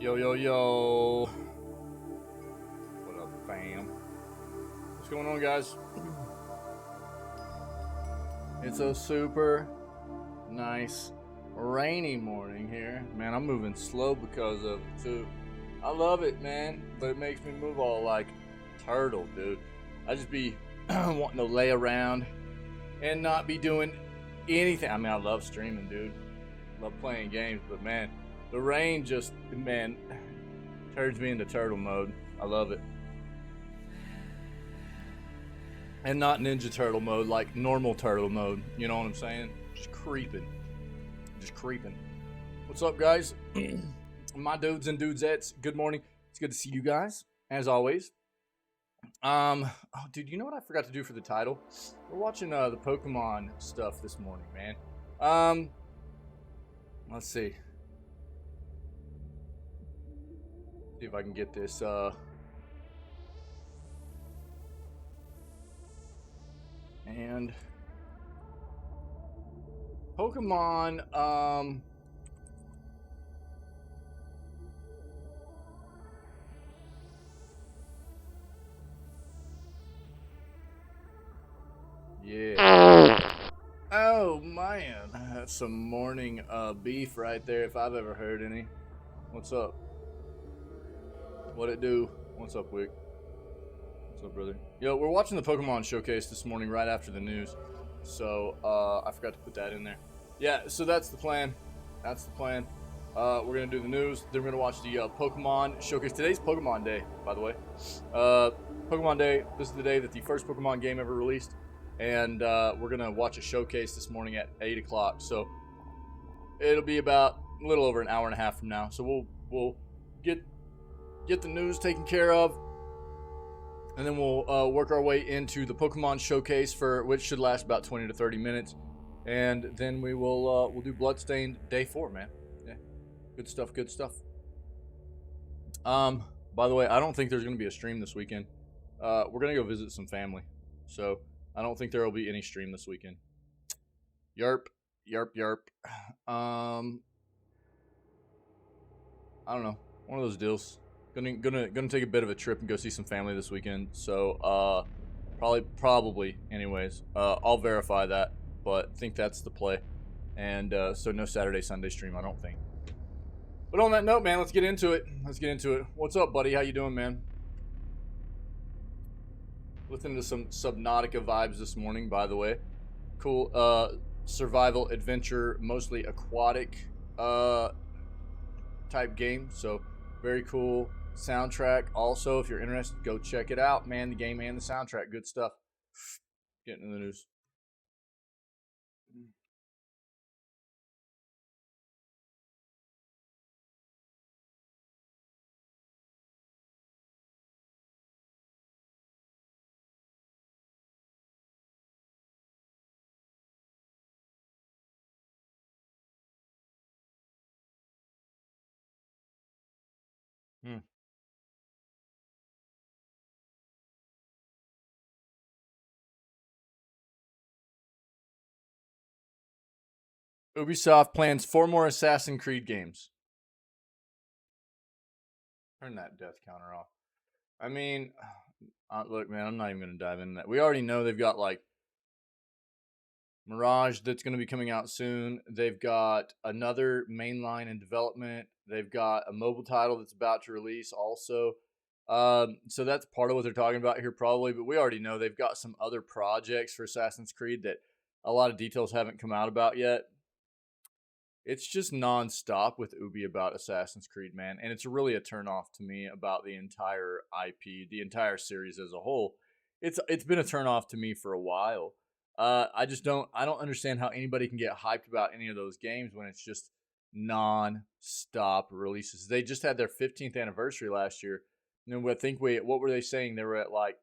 Yo, yo, yo. What up, fam? What's going on, guys? It's a super nice rainy morning here. Man, I'm moving slow because of it, too. I love it, man, but it makes me move all like turtle, dude. I just be wanting to lay around and not be doing anything. I mean, I love streaming, dude. Love playing games, but man, the rain just, man, turns me into turtle mode. I love it. And not Ninja Turtle mode, like normal turtle mode. You know what I'm saying? Just creeping. Just creeping. What's up, guys? My dudes and dudesettes, good morning. It's good to see you guys, as always. Oh, dude, you know what I forgot to do for the title? We're watching the Pokemon stuff this morning, man. Let's see. See if I can get this, and Pokemon, yeah. Oh, man. That's some morning beef right there, if I've ever heard any. What's up? What it do? What's up, Wick? What's up, brother? Yo, we're watching the Pokemon showcase this morning right after the news. So, I forgot to put that in there. Yeah, so that's the plan. That's the plan. We're going to do the news. Then we're going to watch the Pokemon showcase. Today's Pokemon Day, by the way. Pokemon Day. This is the day that the first Pokemon game ever released. And we're going to watch a showcase this morning at 8 o'clock. So, it'll be about a little over an hour and a half from now. So, we'll get the news taken care of. And then we'll work our way into the Pokemon showcase, for which should last about 20 to 30 minutes. And then we will we'll do Bloodstained Day 4, man. Yeah. Good stuff, good stuff. By the way, I don't think there's going to be a stream this weekend. We're going to go visit some family. So, I don't think there will be any stream this weekend. Yarp. I don't know. One of those deals. Gonna take a bit of a trip and go see some family this weekend. So probably anyways. I'll verify that, but think that's the play. And so no Saturday Sunday stream, I don't think. But on that note, man, let's get into it. What's up, buddy? How you doing, man? Listening to some Subnautica vibes this morning, by the way. Cool survival adventure, mostly aquatic type game. So very cool. Soundtrack also, if you're interested, go check it out, man. The game and the soundtrack, good stuff. Getting in the news. Ubisoft plans 4 more Assassin's Creed games. Turn that death counter off. I mean, look, man, I'm not even going to dive into that. We already know they've got, like, Mirage that's going to be coming out soon. They've got another mainline in development. They've got a mobile title that's about to release also. So that's part of what they're talking about here probably. But we already know they've got some other projects for Assassin's Creed that a lot of details haven't come out about yet. It's just nonstop with Ubi about Assassin's Creed, man. And it's really a turnoff to me about the entire IP, the entire series as a whole. It's been a turnoff to me for a while. I don't understand how anybody can get hyped about any of those games when it's just non-stop releases. They just had their 15th anniversary last year. And what were they saying? They were at like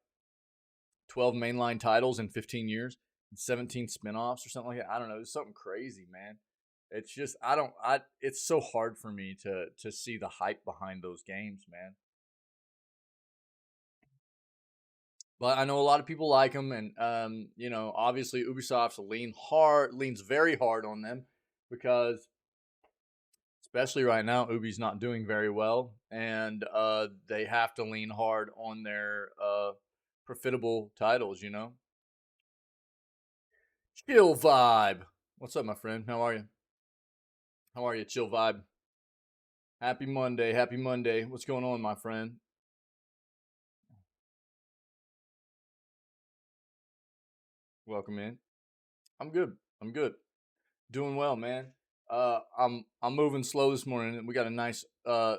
12 mainline titles in 15 years and 17 spin-offs or something like that. I don't know. It's something crazy, man. It's just it's so hard for me to see the hype behind those games, man. But I know a lot of people like them, and obviously Ubisoft leans very hard on them because especially right now. Ubi's not doing very well, and they have to lean hard on their profitable titles. Chill vibe. What's up, my friend? How are you? How are you, chill vibe? Happy Monday. Happy Monday. What's going on, my friend? Welcome in. I'm good. I'm good. Doing well, man. I'm moving slow this morning. We got a nice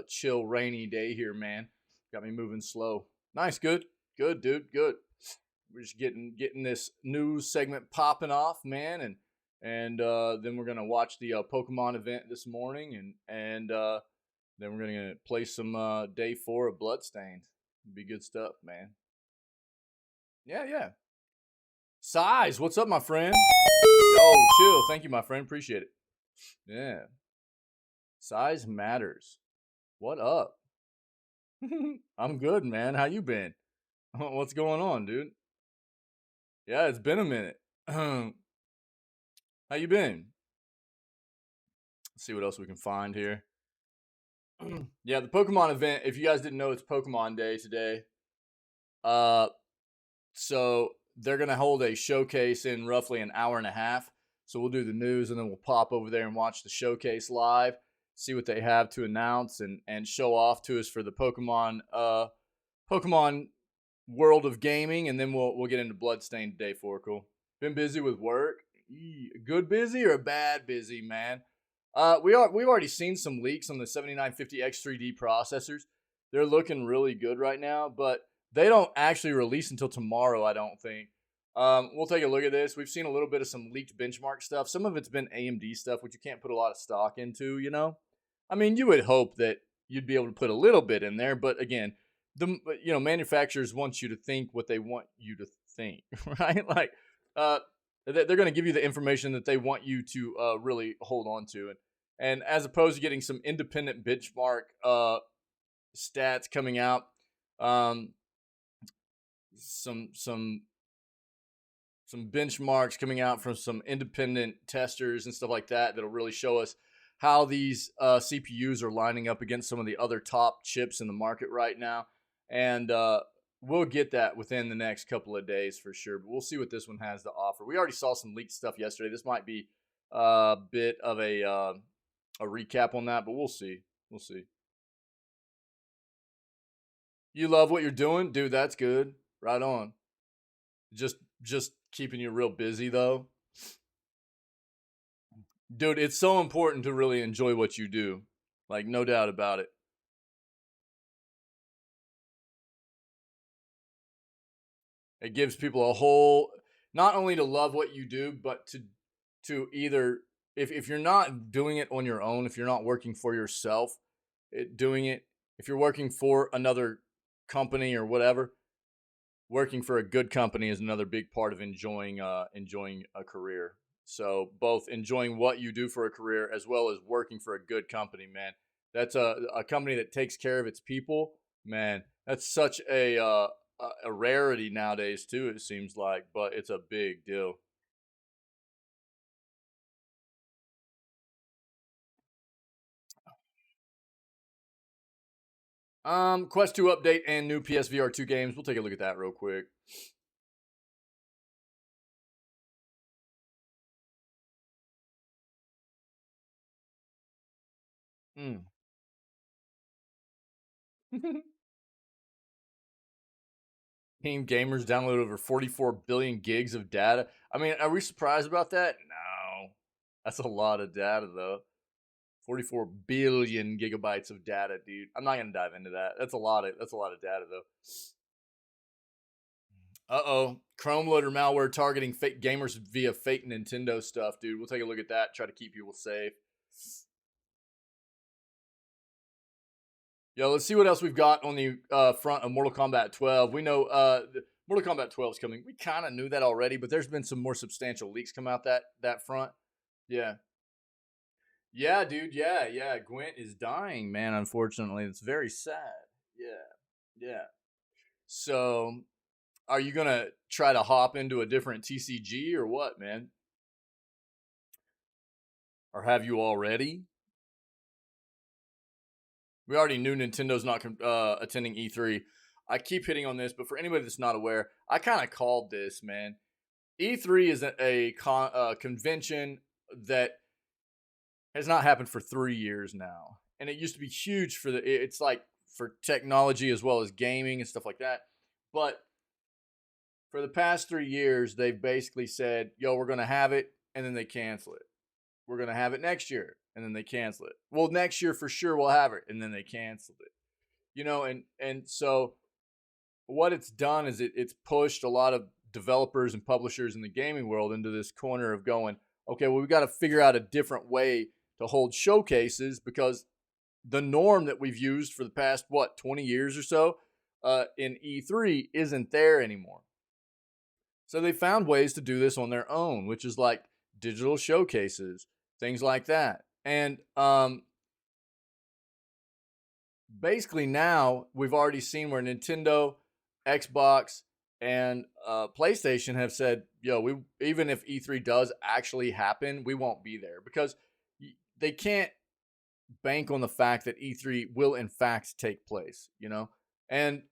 chill rainy day here, man. Got me moving slow. Nice, good. Good, dude. Good. We're just getting this news segment popping off, man, and then we're gonna watch the Pokemon event this morning, and then we're gonna play some day 4 of Bloodstained. Be good stuff, man. Yeah, yeah. Size, what's up, my friend? Yo, chill. Thank you, my friend. Appreciate it. Yeah. Size matters. What up? I'm good, man. How you been? What's going on, dude? Yeah, it's been a minute. How you been? Let's see what else we can find here. Yeah, the Pokemon event. If you guys didn't know, it's Pokemon Day today. Uh, so they're gonna hold a showcase in roughly an hour and a half. So we'll do the news and then we'll pop over there and watch the showcase live, see what they have to announce and show off to us for the Pokemon world of gaming, and then we'll get into Bloodstained day 4. Cool. Been busy with work. Good busy or bad busy, man? We've already seen some leaks on the 7950 X3D processors. They're looking really good right now, but they don't actually release until tomorrow, I don't think. We'll take a look at this. We've seen a little bit of some leaked benchmark stuff. Some of it's been AMD stuff, which you can't put a lot of stock into. I mean, you would hope that you'd be able to put a little bit in there, but again, the manufacturers want you to think what they want you to think, right? Like, they're going to give you the information that they want you to really hold on to, and as opposed to getting some independent benchmark stats coming out, um, some benchmarks coming out from some independent testers and stuff like that that'll really show us how these CPUs are lining up against some of the other top chips in the market right now. And we'll get that within the next couple of days for sure. But we'll see what this one has to offer. We already saw some leaked stuff yesterday. This might be a bit of a recap on that, but we'll see. We'll see. You love what you're doing, dude. That's good. Right on. Just keeping you real busy though. Dude, it's so important to really enjoy what you do. Like, no doubt about it. It gives people a whole, not only to love what you do, but to either, if you're not doing it on your own, if you're not working for yourself, doing it, if you're working for another company or whatever, working for a good company is another big part of enjoying a career. So both enjoying what you do for a career as well as working for a good company, man. That's a company that takes care of its people, man. That's such a rarity nowadays too. It seems like, but it's a big deal. Quest 2 update and new PSVR 2 games. We'll take a look at that real quick. Mm. Team gamers download over 44 billion gigs of data. I mean, are we surprised about that? No. That's a lot of data, though. 44 billion gigabytes of data, dude. I'm not gonna dive into that. That's a lot of data, though. Uh-oh. Chrome loader malware targeting fake gamers via fake Nintendo stuff, dude. We'll take a look at that. Try to keep people safe. Yo, let's see what else we've got on the front of Mortal Kombat 12. We know Mortal Kombat 12 is coming. We kind of knew that already, but there's been some more substantial leaks come out that front. Yeah. Yeah, dude. Yeah, yeah. Gwent is dying, man. Unfortunately, it's very sad. Yeah, yeah. So, are you gonna try to hop into a different TCG or what, man? Or have you already? We already knew Nintendo's not attending E3. I keep hitting on this, but for anybody that's not aware, I kind of called this, man. E3 is a convention that has not happened for 3 years now, and it used to be huge for it's like for technology as well as gaming and stuff like that. But for the past 3 years, they've basically said, "Yo, we're gonna have it," and then they cancel it. We're gonna have it next year, and then they cancel it. Well, next year for sure we'll have it, and then they canceled it. And so what it's done is it's pushed a lot of developers and publishers in the gaming world into this corner of going, okay, well, we got to figure out a different way to hold showcases, because the norm that we've used for the past 20 years or so in E3 isn't there anymore. So they found ways to do this on their own, which is like digital showcases, things like that. And basically now we've already seen where Nintendo, Xbox, and PlayStation have said, "Yo, we even if E3 does actually happen, we won't be there," because they can't bank on the fact that E3 will in fact take place, And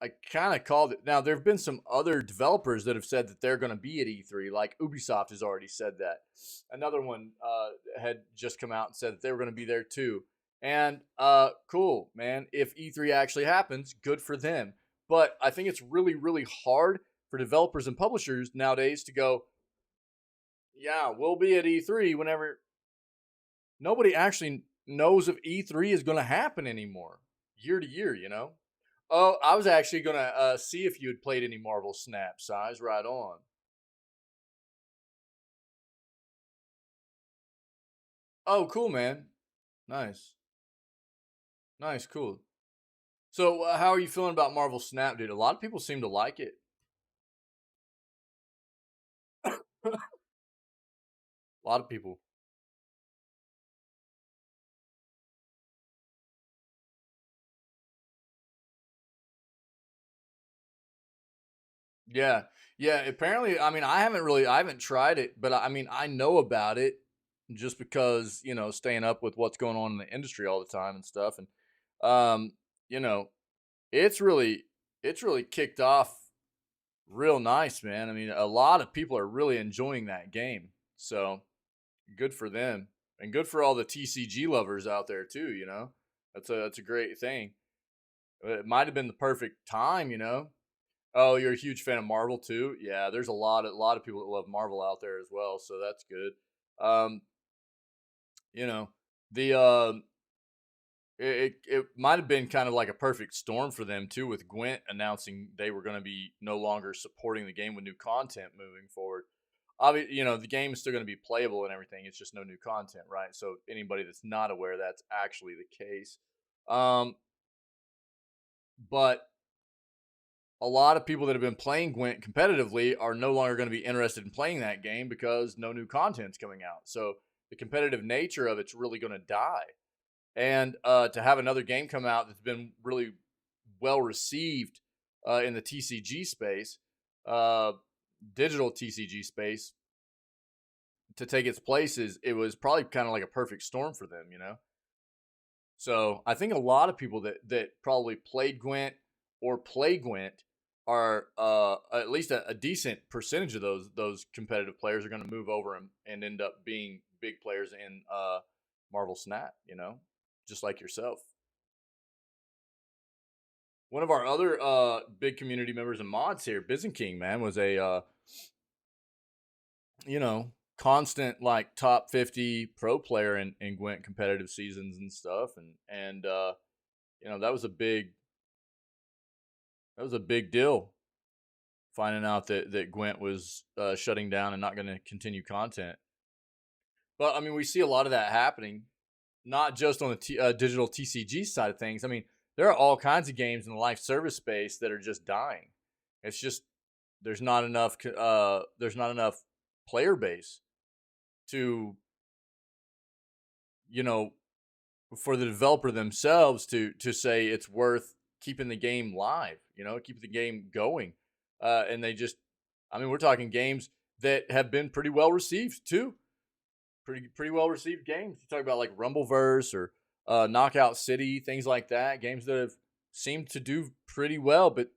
I kind of called it. Now there have been some other developers that have said that they're going to be at E3, like Ubisoft has already said that. Another one had just come out and said that they were going to be there too. And cool, man. If E3 actually happens, good for them. But I think it's really, really hard for developers and publishers nowadays to go, yeah, we'll be at E3 whenever nobody actually knows if E3 is going to happen anymore year to year, Oh, I was actually going to see if you had played any Marvel Snap. Size right on. Oh, cool, man. Nice. Nice, cool. So, how are you feeling about Marvel Snap, dude? A lot of people seem to like it. A lot of people. Yeah. Yeah, apparently, I mean, I haven't tried it, but I mean, I know about it just because, staying up with what's going on in the industry all the time and stuff. And, um, you know, it's really, it's really kicked off real nice, man. I mean, a lot of people are really enjoying that game. So good for them, and good for all the TCG lovers out there too. That's a great thing. It might have been the perfect time. Oh, you're a huge fan of Marvel too? Yeah, there's a lot of people that love Marvel out there as well, so that's good. Um, you know, the it might have been kind of like a perfect storm for them too, with Gwent announcing they were going to be no longer supporting the game with new content moving forward. Obviously, the game is still going to be playable and everything. It's just no new content, right? So anybody that's not aware, that's actually the case. Um, but a lot of people that have been playing Gwent competitively are no longer going to be interested in playing that game because no new content's coming out. So the competitive nature of it's really going to die. And to have another game come out that's been really well received in the TCG space, uh, digital TCG space, to take its place, it was probably kind of like a perfect storm for them. So I think a lot of people that probably played Gwent or play Gwent are at least a decent percentage of those competitive players are going to move over and end up being big players in Marvel Snap. Just like yourself. One of our other big community members and mods here, Byzantine, man, was a constant like top 50 pro player in Gwent competitive seasons and stuff, and that was a big deal, finding out that Gwent was shutting down and not going to continue content. But I mean, we see a lot of that happening, not just on the digital TCG side of things. I mean, there are all kinds of games in the live service space that are just dying. It's just there's not enough player base to you know for the developer themselves to say it's worth keeping the game live, keep the game going. And they just, I mean, we're talking games that have been pretty well received too. Pretty well received games. You talk about like Rumbleverse or Knockout City, things like that. Games that have seemed to do pretty well, but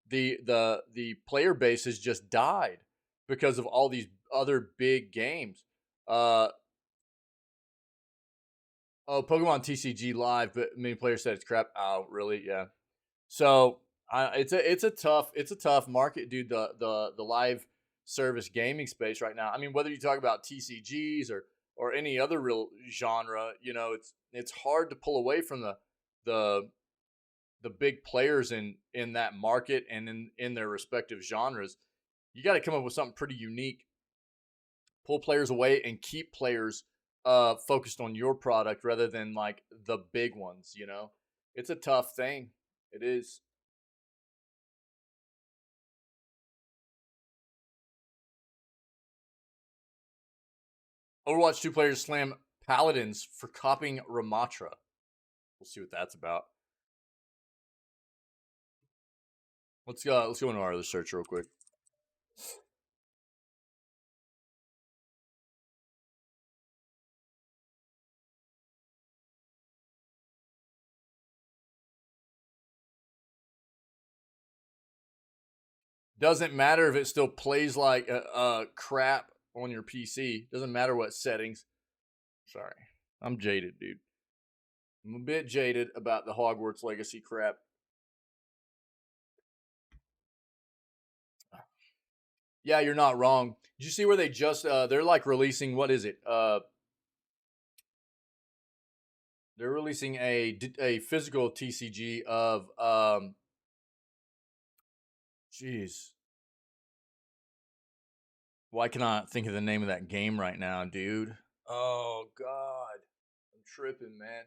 the player base has just died because of all these other big games. Uh, oh, Pokemon TCG Live, but many players said it's crap. Oh, really? Yeah. So it's a tough market, dude. The live service gaming space right now. I mean, whether you talk about TCGs or any other real genre, it's hard to pull away from the the big players in that market and in their respective genres. You got to come up with something pretty unique, pull players away, and keep players focused on your product rather than like the big ones. It's a tough thing. It is. Overwatch 2 players slam paladins for copying Ramatra. We'll see what that's about. Let's go into our other search real quick. Doesn't matter if it still plays like crap on your PC. Doesn't matter what settings. Sorry, I'm jaded, dude. I'm a bit jaded about the Hogwarts Legacy crap. Yeah, you're not wrong. Did you see where they just they're like releasing, what is it? They're releasing a physical TCG of jeez. Why can I not think of the name of that game right now, dude? Oh God, I'm tripping, man.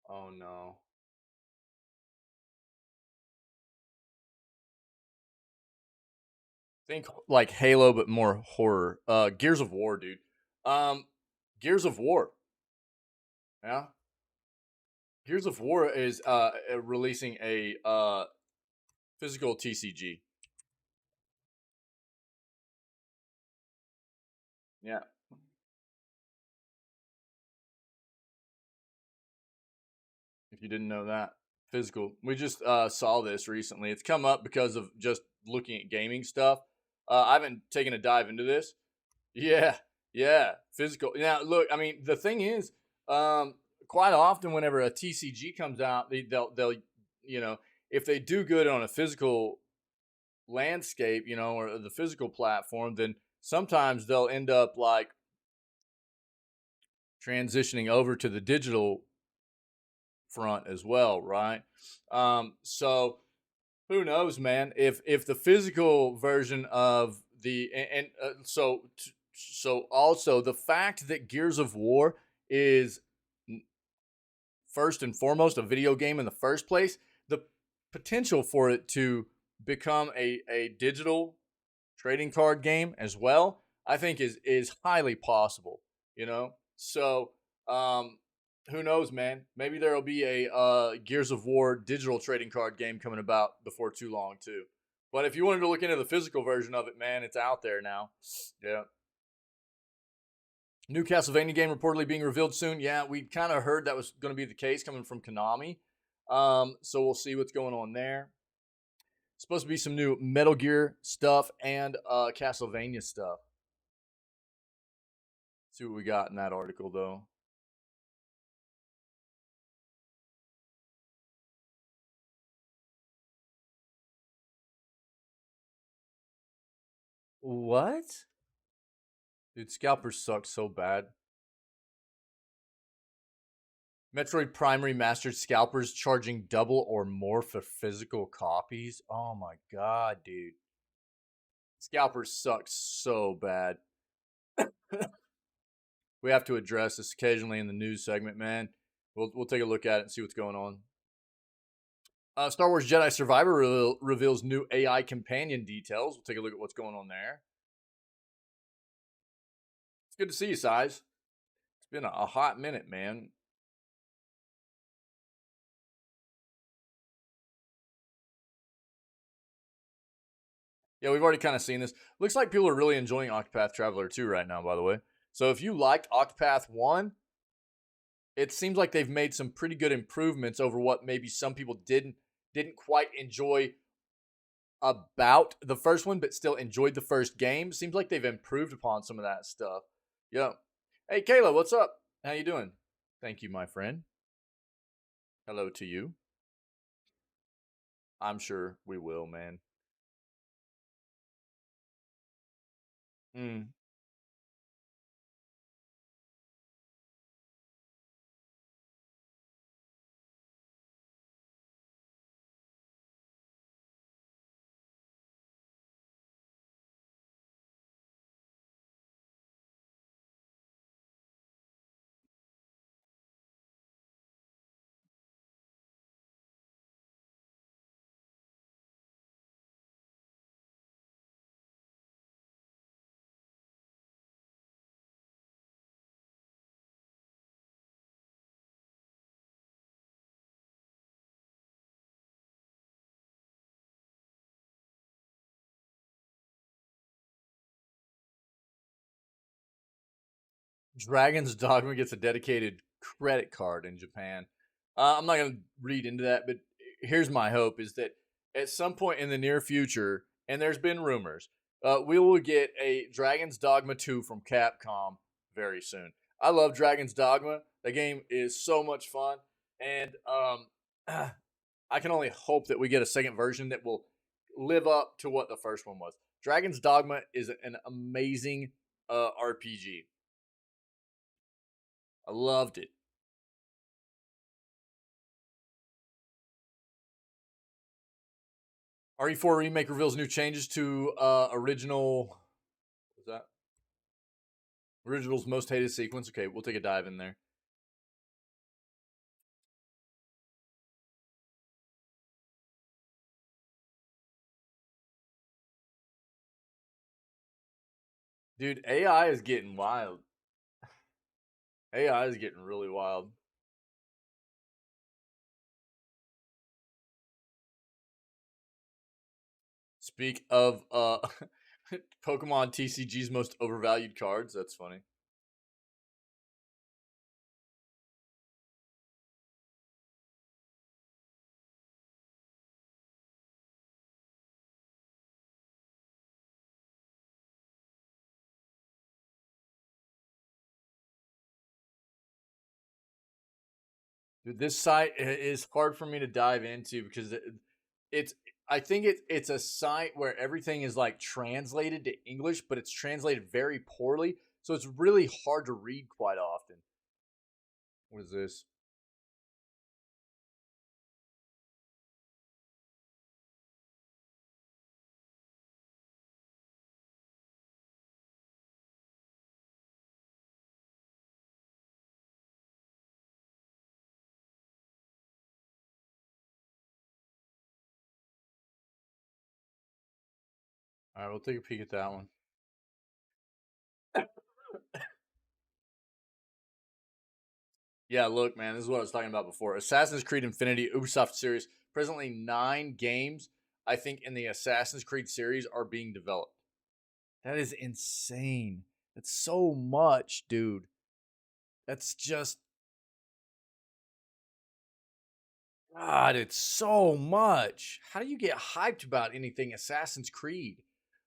Oh no. Think like Halo, but more horror. Gears of War, dude. Um, Gears of War. Yeah, Gears of War is releasing a physical TCG. Yeah, if you didn't know that, physical. We just saw this recently. It's come up because of just looking at gaming stuff. I haven't taken a dive into this. Yeah, yeah, physical. Now, look, I mean, the thing is, um, quite often whenever a TCG comes out, they'll if they do good on a physical landscape, or the physical platform, then sometimes they'll end up like transitioning over to the digital front as well, right? So who knows, man? If the physical version of the and so also the fact that Gears of War is first and foremost a video game in the first place, the potential for it to become a digital trading card game as well, I think is highly possible. So um, who knows, man? Maybe there'll be a Gears of War digital trading card game coming about before too long too. But if you wanted to look into the physical version of it, man, it's out there now. Yeah. New Castlevania game reportedly being revealed soon. Yeah, we kind of heard that was going to be the case coming from Konami. So we'll see what's going on there. Supposed to be some new Metal Gear stuff and Castlevania stuff. See what we got in that article though. What? Dude, scalpers suck so bad. Metroid Prime Remastered scalpers charging double or more for physical copies. Oh my god, dude. Scalpers suck so bad. We have to address this occasionally in the news segment, man. We'll take a look at it and see what's going on. Star Wars Jedi Survivor reveals new AI companion details. We'll take a look at what's going on there. It's good to see you, Size. It's been a hot minute, man. Yeah, we've already kind of seen this. Looks like people are really enjoying Octopath Traveler 2 right now, by the way. So if you liked Octopath 1, it seems like they've made some pretty good improvements over what maybe some people didn't quite enjoy about the first one, but still enjoyed the first game. Seems like they've improved upon some of that stuff. Yeah. Hey Kayla, what's up? How you doing? Thank you, my friend. Hello to you. I'm sure we will, man. Mm. Dragon's Dogma gets a dedicated credit card in Japan. I'm not going to read into that, but here's my hope is that at some point in the near future, and there's been rumors, we will get a Dragon's Dogma 2 from Capcom very soon. I love Dragon's Dogma. The game is so much fun, and I can only hope that we get a second version that will live up to what the first one was. Dragon's Dogma is an amazing RPG. I loved it. RE4 remake reveals new changes to original. What's that? Original's most hated sequence. Okay, we'll take a dive in there. Dude, AI is getting wild. AI is getting really wild. Speak of Pokemon TCG's most overvalued cards. That's funny. Dude, this site is hard for me to dive into because it's I think it's a site where everything is like translated to English, but it's translated very poorly, so it's really hard to read quite often. What is this? All right, we'll take a peek at that one. Yeah, look, man, this is what I was talking about before. Assassin's Creed Infinity, Ubisoft series. Presently, 9 games, I think, in the Assassin's Creed series are being developed. That is insane. That's so much, dude. That's just God, it's so much. How do you get hyped about anything Assassin's Creed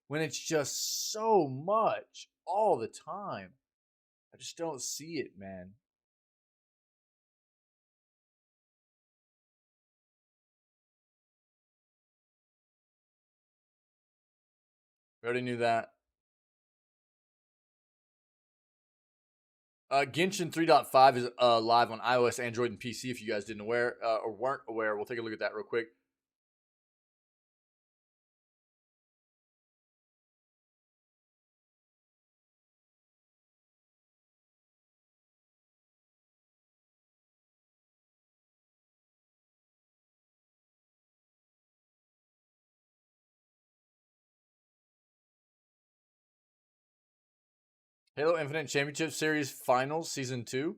when it's just so much all the time? I just don't see it, man. We already knew that. Genshin 3.5 is live on iOS, Android, and PC. If you guys didn't aware or weren't aware, we'll take a look at that real quick. Halo Infinite Championship Series Finals Season 2.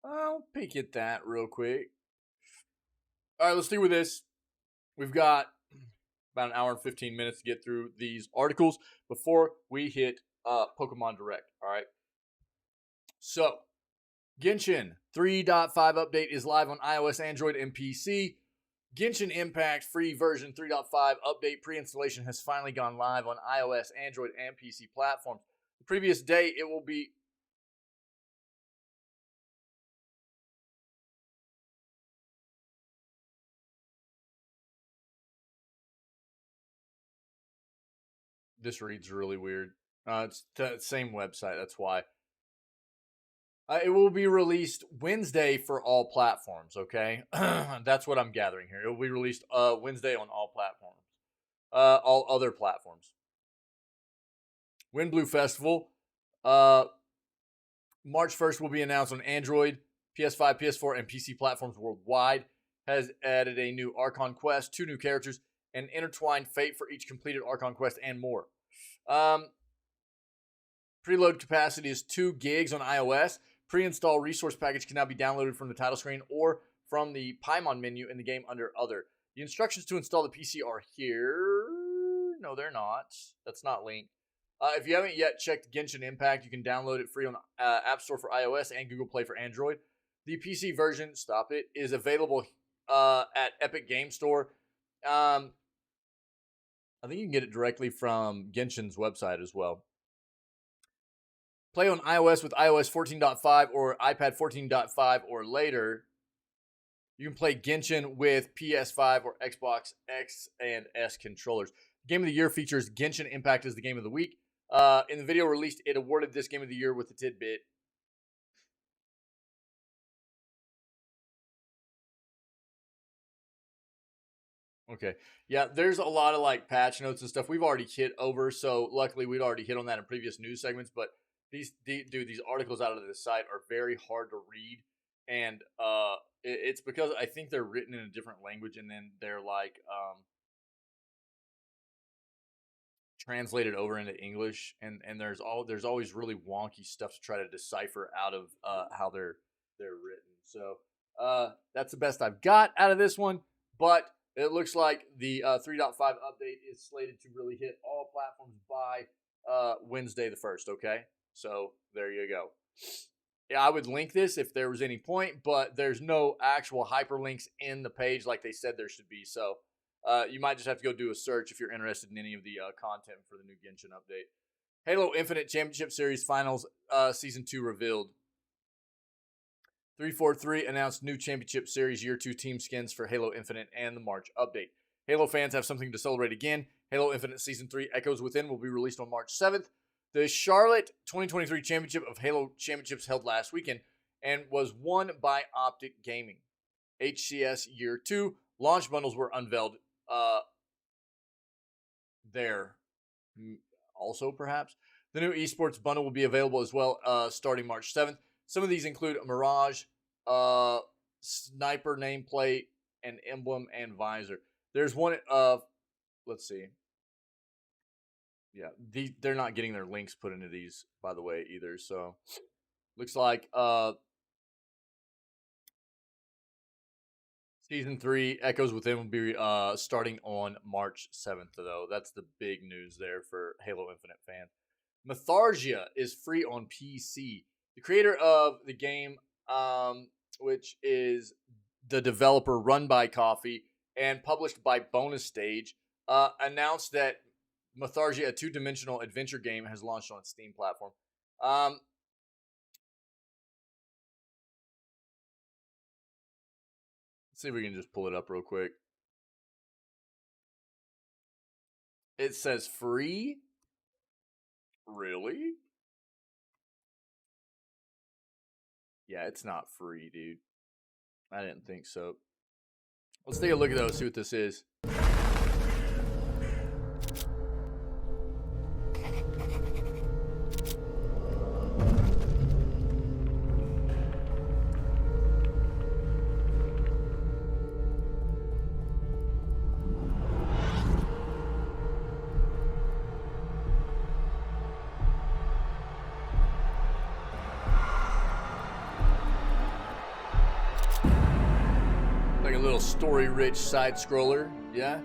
I'll peek at that real quick. All right, let's do with this. We've got about an hour and 15 minutes to get through these articles before we hit Pokemon Direct. All right. So, Genshin 3.5 update is live on iOS, Android, and PC. Genshin Impact free version 3.5 update pre-installation has finally gone live on iOS, Android, and PC platforms. The previous day, it will be... This reads really weird. It's the same website, that's why. It will be released Wednesday for all platforms, okay? That's what I'm gathering here. It will be released Wednesday on all platforms. All other platforms. Windblue Festival. March 1st will be announced on Android, PS5, PS4, and PC platforms worldwide. Has added a new Archon quest, 2 new characters, and intertwined fate for each completed Archon quest, and more. Preload capacity is 2 gigs on iOS. Pre-install resource package can now be downloaded from the title screen or from the Paimon menu in the game under Other. The instructions to install the PC are here. No, they're not. That's not linked. If you haven't yet checked Genshin Impact, you can download it free on App Store for iOS and Google Play for Android. The PC version, is available at Epic Game Store. I think you can get it directly from Genshin's website as well. Play on iOS with iOS 14.5 or iPad 14.5 or later. You can play Genshin with PS5 or Xbox X and S controllers. Game of the Year features Genshin Impact as the game of the week. In the video released, it awarded this Game of the Year with a tidbit. Okay. Yeah, there's a lot of like patch notes and stuff we've already hit over, so luckily we'd already hit on that in previous news segments, but these articles out of this site are very hard to read, and it's because I think they're written in a different language, and then they're like translated over into English, and there's always really wonky stuff to try to decipher out of how they're written. So that's the best I've got out of this one, but it looks like the 3.5 update is slated to really hit all platforms by Wednesday the 1st, okay? So there you go. Yeah, I would link this if there was any point, but there's no actual hyperlinks in the page like they said there should be. So you might just have to go do a search if you're interested in any of the content for the new Genshin update. Halo Infinite Championship Series Finals Season 2 revealed. 343 announced new Championship Series Year 2 team skins for Halo Infinite and the March update. Halo fans have something to celebrate again. Halo Infinite Season 3 Echoes Within will be released on March 7th. The Charlotte 2023 Championship of Halo Championships held last weekend and was won by Optic Gaming. HCS Year 2 launch bundles were unveiled there also, perhaps. The new esports bundle will be available as well starting March 7th. Some of these include a Mirage, sniper nameplate, an emblem, and visor. There's one let's see. Yeah, they're not getting their links put into these, by the way, either. So, looks like Season 3 Echoes Within will be starting on March 7th, though. That's the big news there for Halo Infinite fans. Mythargia is free on PC. The creator of the game, which is the developer Run by Coffee and published by Bonus Stage, announced that Mythargia, a 2-dimensional adventure game, has launched on its Steam platform. Let's see if we can just pull it up real quick. It says free? Really? Yeah, it's not free, dude. I didn't think so. Let's take a look at those, see what this is. Like a little story-rich side scroller, yeah.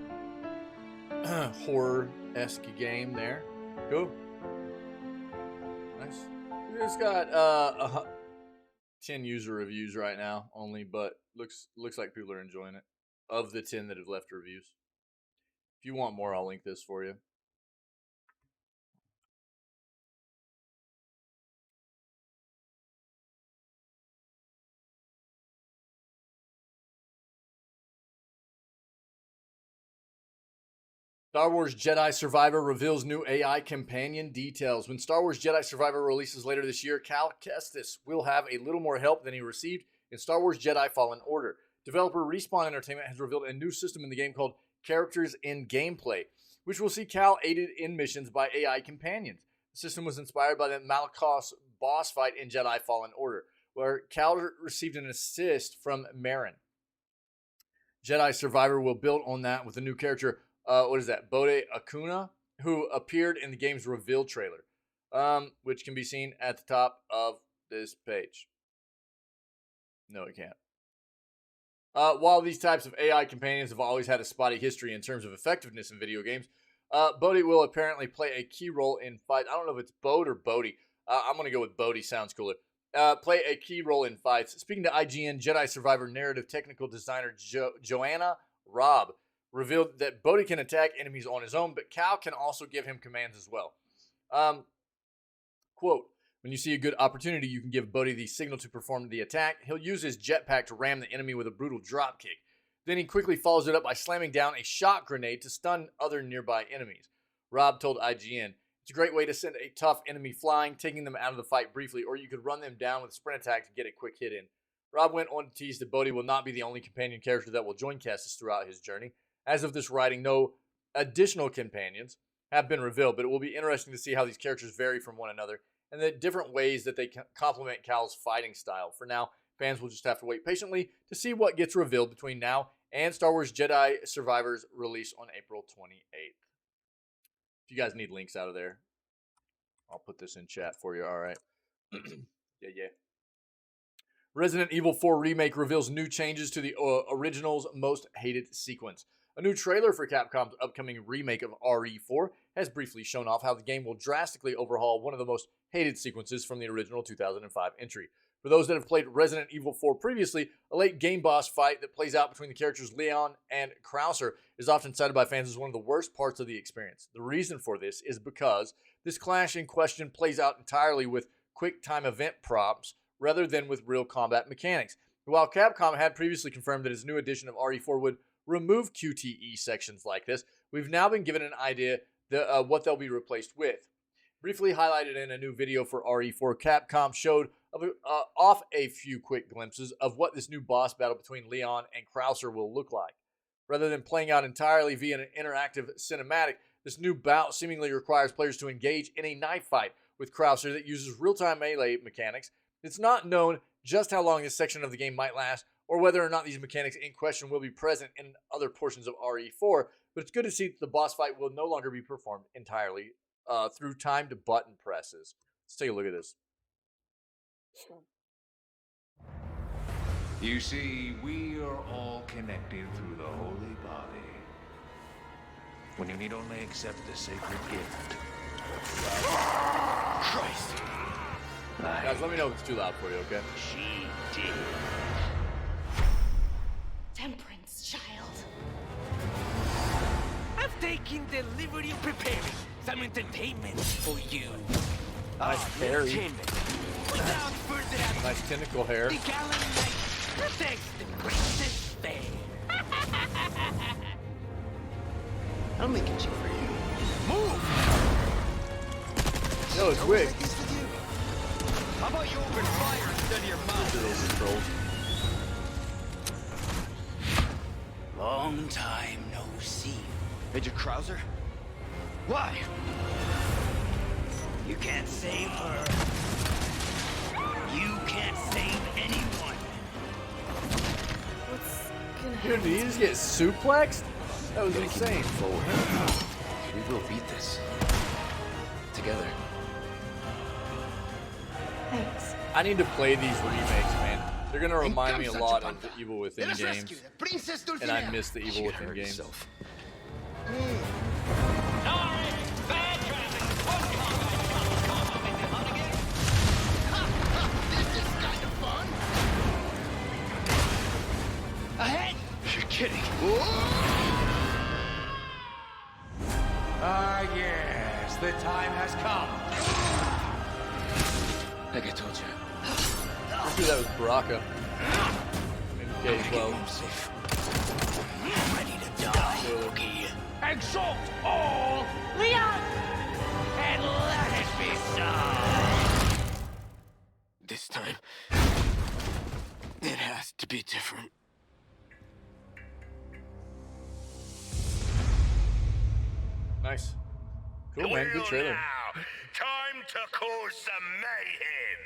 horror-esque game there. Cool. Nice. We just got 10 user reviews right now only, but looks like people are enjoying it. Of the 10 that have left reviews. If you want more, I'll link this for you. Star Wars Jedi Survivor reveals new AI companion details. When Star Wars Jedi Survivor releases later this year, Cal Kestis will have a little more help than he received in Star Wars Jedi Fallen Order. Developer Respawn Entertainment has revealed a new system in the game called Characters in Gameplay, which will see Cal aided in missions by AI companions. The system was inspired by the Malakos boss fight in Jedi Fallen Order, where Cal received an assist from Marin. Jedi Survivor will build on that with a new character, Bode Akuna, who appeared in the game's reveal trailer, which can be seen at the top of this page. No, it can't. While these types of AI companions have always had a spotty history in terms of effectiveness in video games, Bodhi will apparently play a key role in fights. I don't know if it's Bode or Bodhi. I'm going to go with Bodhi. Sounds cooler. Play a key role in fights. Speaking to IGN, Jedi Survivor narrative technical designer Joanna Robb revealed that Bodhi can attack enemies on his own, but Cal can also give him commands as well. Quote, when you see a good opportunity, you can give Bodhi the signal to perform the attack. He'll use his jetpack to ram the enemy with a brutal dropkick. Then he quickly follows it up by slamming down a shock grenade to stun other nearby enemies. Rob told IGN, it's a great way to send a tough enemy flying, taking them out of the fight briefly, or you could run them down with a sprint attack to get a quick hit in. Rob went on to tease that Bodhi will not be the only companion character that will join Kestis throughout his journey. As of this writing, no additional companions have been revealed, but it will be interesting to see how these characters vary from one another and the different ways that they complement Cal's fighting style. For now, fans will just have to wait patiently to see what gets revealed between now and Star Wars Jedi Survivor's release on April 28th. If you guys need links out of there, I'll put this in chat for you. All right. Yeah. Resident Evil 4 Remake reveals new changes to the original's most hated sequence. A new trailer for Capcom's upcoming remake of RE4 has briefly shown off how the game will drastically overhaul one of the most hated sequences from the original 2005 entry. For those that have played Resident Evil 4 previously, a late game boss fight that plays out between the characters Leon and Krauser is often cited by fans as one of the worst parts of the experience. The reason for this is because this clash in question plays out entirely with quick time event prompts rather than with real combat mechanics. While Capcom had previously confirmed that its new edition of RE4 would remove QTE sections like this, we've now been given an idea what they'll be replaced with. Briefly highlighted in a new video for RE4, Capcom showed off a few quick glimpses of what this new boss battle between Leon and Krauser will look like. Rather than playing out entirely via an interactive cinematic, this new bout seemingly requires players to engage in a knife fight with Krauser that uses real-time melee mechanics. It's not known just how long this section of the game might last, or whether or not these mechanics in question will be present in other portions of RE4, but it's good to see that the boss fight will no longer be performed entirely through timed button presses. Let's take a look at this. You see, we are all connected through the holy body. When you need only accept the sacred gift. Christ! Guys, let me know if it's too loud for you, okay? She did. Temperance, child. I've taken the liberty of preparing some entertainment for you. Nice berry. Without further ado, Nice tentacle hair. the gallant knight protects the princess fair. I'll make it cheap for you. Move! Yo, it's Wick. How about you open fire instead of your mouth? Those controls. Long time no see. Major Krauser? Why? You can't save her. You can't save anyone. What's gonna Dude, happen? did he just get suplexed? That was Gotta keep insane. moving forward. We will beat this. Together. Thanks. I need to play these remakes, man. They're gonna remind me a lot of the Evil Within games, and I miss the Evil She Within hurt games. herself. Ah, yes, the time has come. Like I told you. Let's do that with Baraka. Maybe K12. Ready to die, rookie. Exalt all, Leon! And let it be so! This time, it has to be different. Nice. Cool, man. Good trailer. Now, time to cause some mayhem.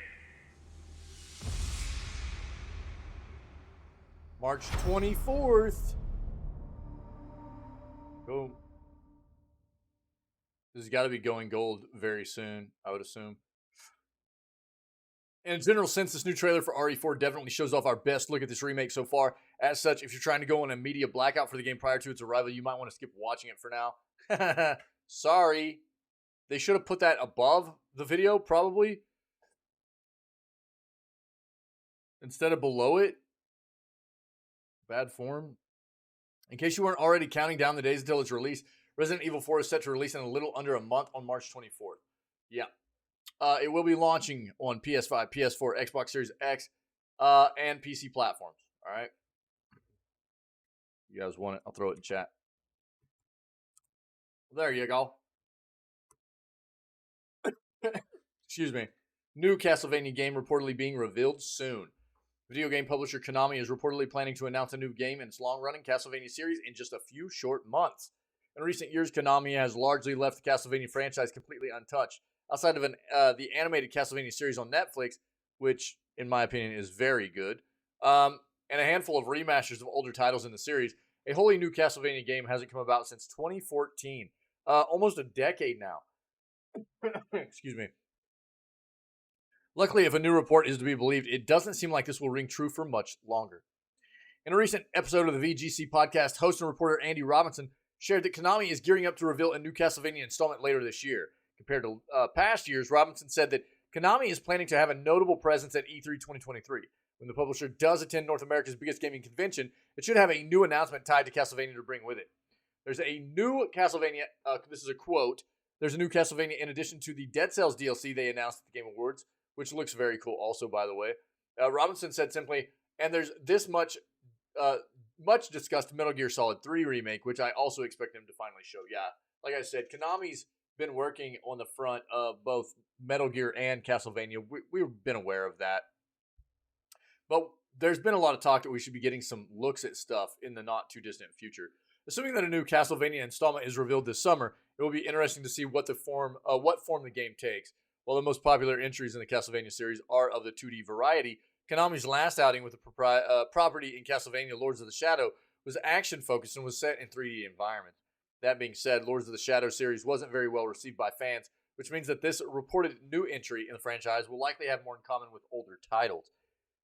March 24th. Cool. This has got to be going gold very soon, I would assume. In a general sense, this new trailer for RE4 definitely shows off our best look at this remake so far. As such, if you're trying to go on a media blackout for the game prior to its arrival, you might want to skip watching it for now. Sorry. They should have put that above the video, probably. Instead of below it. Bad form. In case you weren't already counting down the days until its release, Resident Evil 4 is set to release in a little under a month on March 24th. Yeah. It will be launching on PS5, PS4, Xbox Series X, and PC platforms. All right. You guys want it? I'll throw it in chat. There you go. Excuse me. New Castlevania game reportedly being revealed soon. Video game publisher Konami is reportedly planning to announce a new game in its long-running Castlevania series in just a few short months. In recent years, Konami has largely left the Castlevania franchise completely untouched. Outside of the animated Castlevania series on Netflix, which, in my opinion, is very good, and a handful of remasters of older titles in the series, a wholly new Castlevania game hasn't come about since 2014. Almost a decade now. Excuse me. Luckily, if a new report is to be believed, it doesn't seem like this will ring true for much longer. In a recent episode of the VGC podcast, host and reporter Andy Robinson shared that Konami is gearing up to reveal a new Castlevania installment later this year. Compared to past years, Robinson said that Konami is planning to have a notable presence at E3 2023. When the publisher does attend North America's biggest gaming convention, it should have a new announcement tied to Castlevania to bring with it. There's a new Castlevania, this is a quote, there's a new Castlevania in addition to the Dead Cells DLC they announced at the Game Awards, which looks very cool also, by the way. Robinson said simply, and there's this much discussed Metal Gear Solid 3 remake, which I also expect them to finally show. Yeah, like I said, Konami's been working on the front of both Metal Gear and Castlevania. We've been aware of that. But there's been a lot of talk that we should be getting some looks at stuff in the not too distant future. Assuming that a new Castlevania installment is revealed this summer, it will be interesting to see what form the game takes. While the most popular entries in the Castlevania series are of the 2D variety, Konami's last outing with the property in Castlevania Lords of the Shadow was action-focused and was set in 3D environments. That being said, Lords of the Shadow series wasn't very well received by fans, which means that this reported new entry in the franchise will likely have more in common with older titles.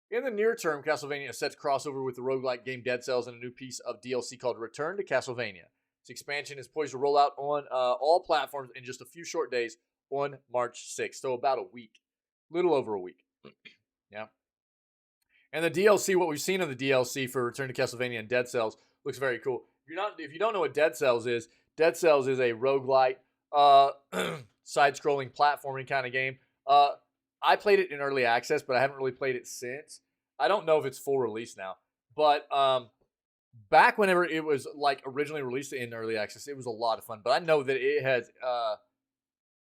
In the near term, Castlevania is set to cross over with the roguelike game Dead Cells and a new piece of DLC called Return to Castlevania. This expansion is poised to roll out on all platforms in just a few short days on March 6th, so about a week. Little over a week. Yeah. And the DLC, what we've seen in the DLC for Return to Castlevania and Dead Cells looks very cool. If you don't know what Dead Cells is a roguelite, side-scrolling platforming kind of game. I played it in early access, but I haven't really played it since. I don't know if it's full release now, but back whenever it was like originally released in early access, it was a lot of fun. But I know that it has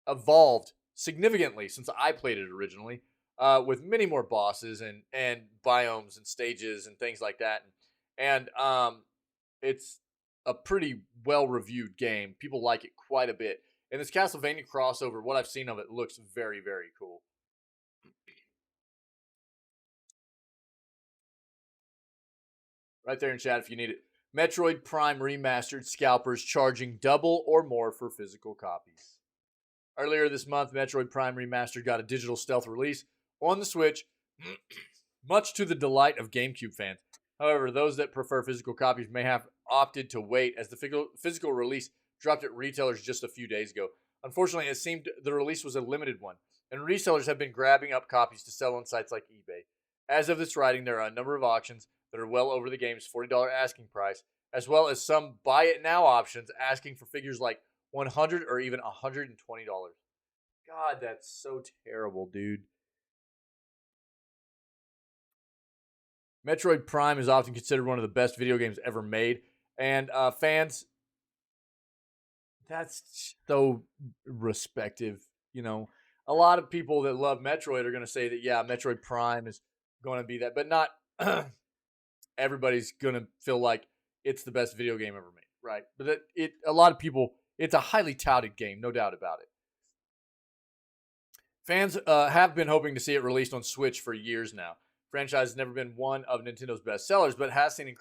evolved significantly since I played it originally, with many more bosses and biomes and stages and things like that. And it's a pretty well-reviewed game. People like it quite a bit. And this Castlevania crossover, what I've seen of it, looks very, very cool. Right there in chat if you need it. Metroid Prime Remastered scalpers charging double or more for physical copies. Earlier this month, Metroid Prime Remastered got a digital stealth release on the Switch, much to the delight of GameCube fans. However, those that prefer physical copies may have opted to wait, as the physical release dropped at retailers just a few days ago. Unfortunately, it seemed the release was a limited one, and resellers have been grabbing up copies to sell on sites like eBay. As of this writing, there are a number of auctions that are well over the game's $40 asking price, as well as some buy it now options asking for figures like $100 or even $120. God, that's so terrible, dude. Metroid Prime is often considered one of the best video games ever made. And fans, that's so respective. You know, a lot of people that love Metroid are going to say that, yeah, Metroid Prime is going to be that, but not everybody's going to feel like it's the best video game ever made, right? But a lot of people, it's a highly touted game, no doubt about it. Fans have been hoping to see it released on Switch for years now. Franchise has never been one of Nintendo's best sellers, but has seen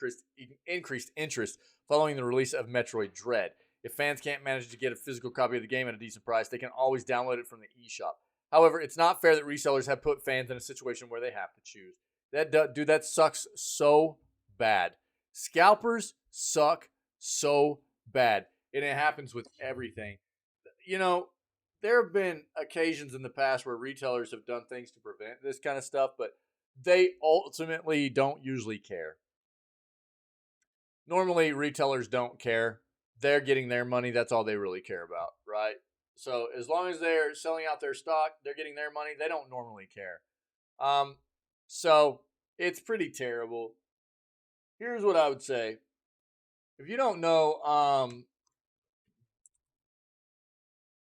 increased interest following the release of Metroid Dread. If fans can't manage to get a physical copy of the game at a decent price, they can always download it from the eShop. However, it's not fair that resellers have put fans in a situation where they have to choose. That sucks so bad. Scalpers suck so bad, and it happens with everything. You know, there have been occasions in the past where retailers have done things to prevent this kind of stuff, but they ultimately don't usually care. Normally, retailers don't care. They're getting their money. That's all they really care about, right? So as long as they're selling out their stock, they're getting their money. They don't normally care. So it's pretty terrible. Here's what I would say. If you don't know,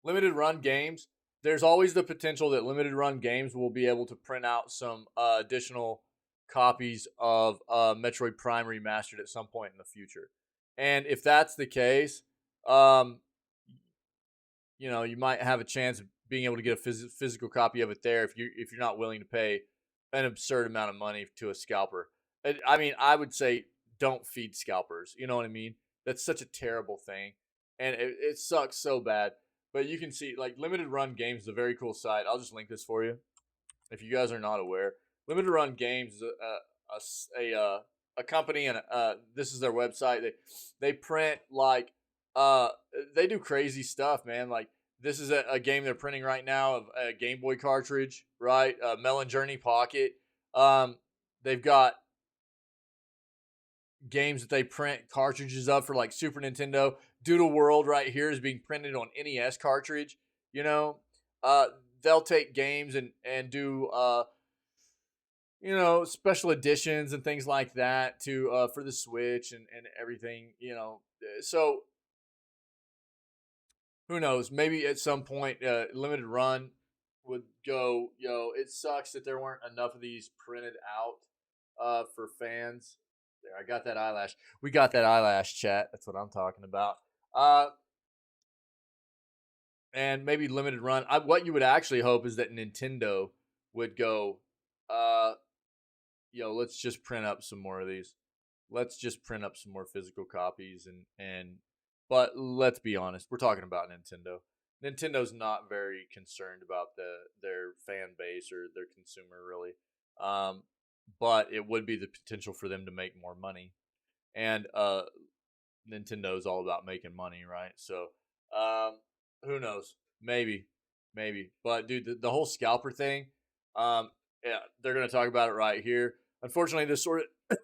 limited run games, there's always the potential that limited run games will be able to print out some additional copies of Metroid Prime Remastered at some point in the future. And if that's the case, you know, you might have a chance of being able to get a physical copy of it there if you're not willing to pay an absurd amount of money to a scalper. I mean, I would say don't feed scalpers. You know what I mean? That's such a terrible thing, and it sucks so bad. But you can see, like, Limited Run Games is a very cool site. I'll just link this for you if you guys are not aware. Limited Run Games is a company, and this is their website. They print like they do crazy stuff, man. Like, this is a game they're printing right now of a Game Boy cartridge, right? Melon Journey Pocket. They've got games that they print cartridges of for like Super Nintendo. Doodle World right here is being printed on NES cartridge. You know, they'll take games and do you know, special editions and things like that to for the Switch and everything. You know, so who knows? Maybe at some point, Limited Run would go. You know, it sucks that there weren't enough of these printed out for fans. There, I got that eyelash. We got that eyelash, chat. That's what I'm talking about. And maybe Limited Run. What you would actually hope is that Nintendo would go, yo, let's just print up some more of these. Let's just print up some more physical copies but let's be honest, we're talking about Nintendo. Nintendo's not very concerned about their fan base or their consumer really. But it would be the potential for them to make more money. And Nintendo's all about making money, right? So who knows? Maybe. But dude, the whole scalper thing, yeah, they're gonna talk about it right here. Unfortunately, this sort of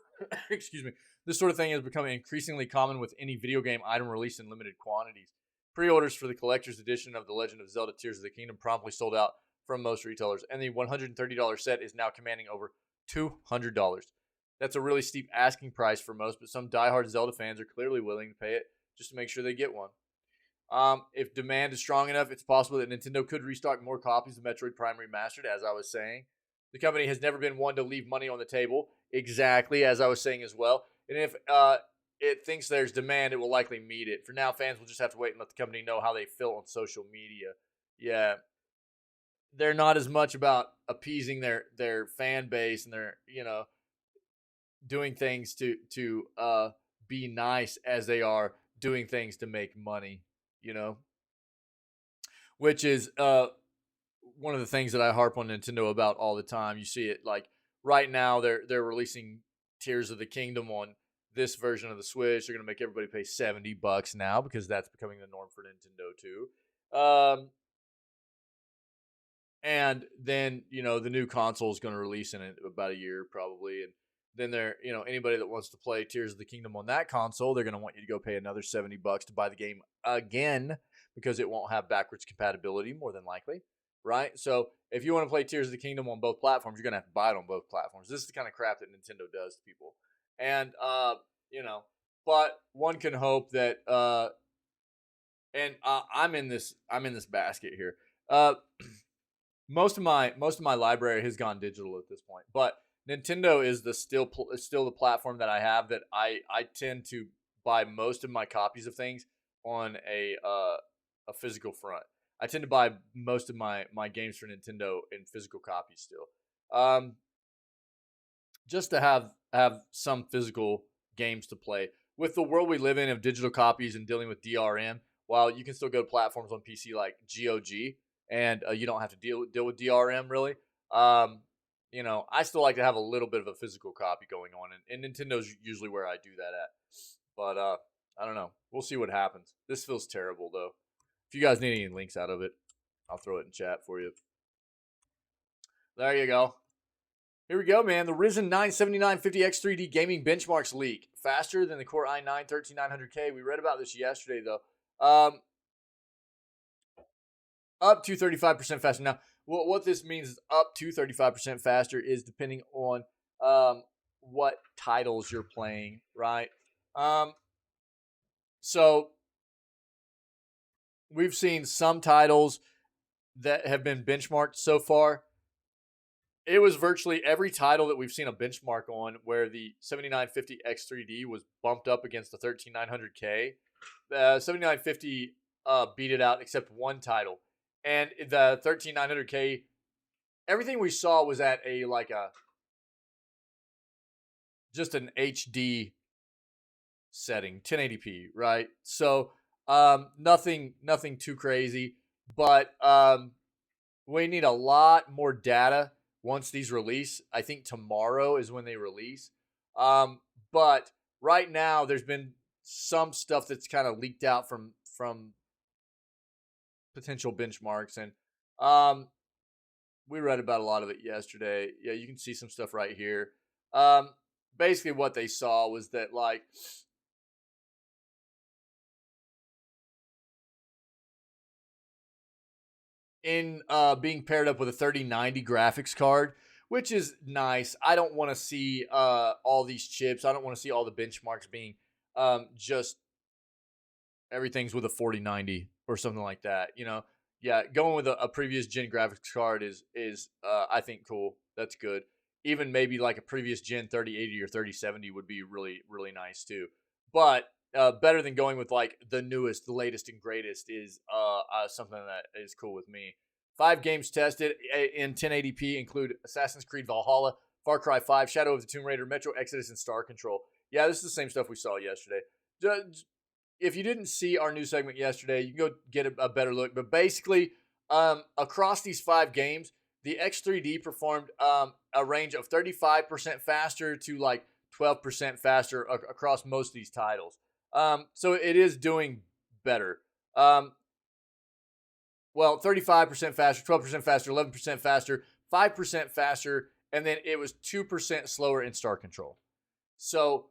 excuse me, this sort of thing is becoming increasingly common with any video game item released in limited quantities. Pre-orders for the collector's edition of The Legend of Zelda Tears of the Kingdom promptly sold out from most retailers, and the $130 set is now commanding over $200. That's a really steep asking price for most, but some diehard Zelda fans are clearly willing to pay it just to make sure they get one. If demand is strong enough, it's possible that Nintendo could restock more copies of Metroid Prime Remastered, as I was saying. The company has never been one to leave money on the table, exactly as I was saying as well. And if it thinks there's demand, it will likely meet it. For now, fans will just have to wait and let the company know how they feel on social media. Yeah, they're not as much about appeasing their fan base and their, you know, doing things to be nice as they are doing things to make money, you know, which is one of the things that I harp on Nintendo about all the time. You see it like right now they're releasing Tears of the Kingdom on this version of the Switch. They're going to make everybody pay $70 now because that's becoming the norm for Nintendo too. And then, you know, the new console is going to release in about a year probably, and then they're, anybody that wants to play Tears of the Kingdom on that console, they're going to want you to go pay another $70 to buy the game again, because it won't have backwards compatibility, more than likely, right? So if you want to play Tears of the Kingdom on both platforms, you're going to have to buy it on both platforms. This is the kind of crap that Nintendo does to people. And, but one can hope that, I'm in this basket here. Most of my library has gone digital at this point, but Nintendo is still the platform that I have, that I tend to buy most of my copies of things on a physical front. I tend to buy most of my games for Nintendo in physical copies still, just to have some physical games to play. With the world we live in of digital copies and dealing with DRM, while you can still go to platforms on PC like GOG, and you don't have to deal with DRM really. I still like to have a little bit of a physical copy going on, and Nintendo's usually where I do that at. But I don't know. We'll see what happens. This feels terrible though. If you guys need any links out of it, I'll throw it in chat for you. There you go. Here we go, man. The Ryzen 9 7950X3D gaming benchmarks leak. Faster than the Core i9 13900K. We read about this yesterday though. Up to 35% faster. Now, what this means is up to 35% faster is depending on what titles you're playing, right? So we've seen some titles that have been benchmarked so far. It was virtually every title that we've seen a benchmark on where the 7950X3D was bumped up against the 13900K. The 7950 beat it out except one title. And the 13900K, everything we saw was at just an HD setting, 1080p, right? So nothing too crazy, but we need a lot more data once these release. I think tomorrow is when they release. But right now there's been some stuff that's kind of leaked out from potential benchmarks, and we read about a lot of it yesterday. Yeah, you can see some stuff right here. Basically what they saw was that in being paired up with a 3090 graphics card, which is nice. I don't want to see all these chips. I don't want to see all the benchmarks being just everything's with a 4090 or something like that. Yeah, going with a previous gen graphics card is I think cool. That's good. Even maybe like a previous gen 3080 or 3070 would be really, really nice too. But better than going with like the newest, the latest and greatest is something that is cool with me. 5 games tested in 1080p include Assassin's Creed Valhalla, Far Cry 5, Shadow of the Tomb Raider, Metro Exodus, and Star Control. Yeah, this is the same stuff we saw yesterday. If you didn't see our news segment yesterday, you can go get a better look. But basically, across these 5 games, the X3D performed a range of 35% faster to like 12% faster across most of these titles. So it is doing better. Well, 35% faster, 12% faster, 11% faster, 5% faster, and then it was 2% slower in Star Control. So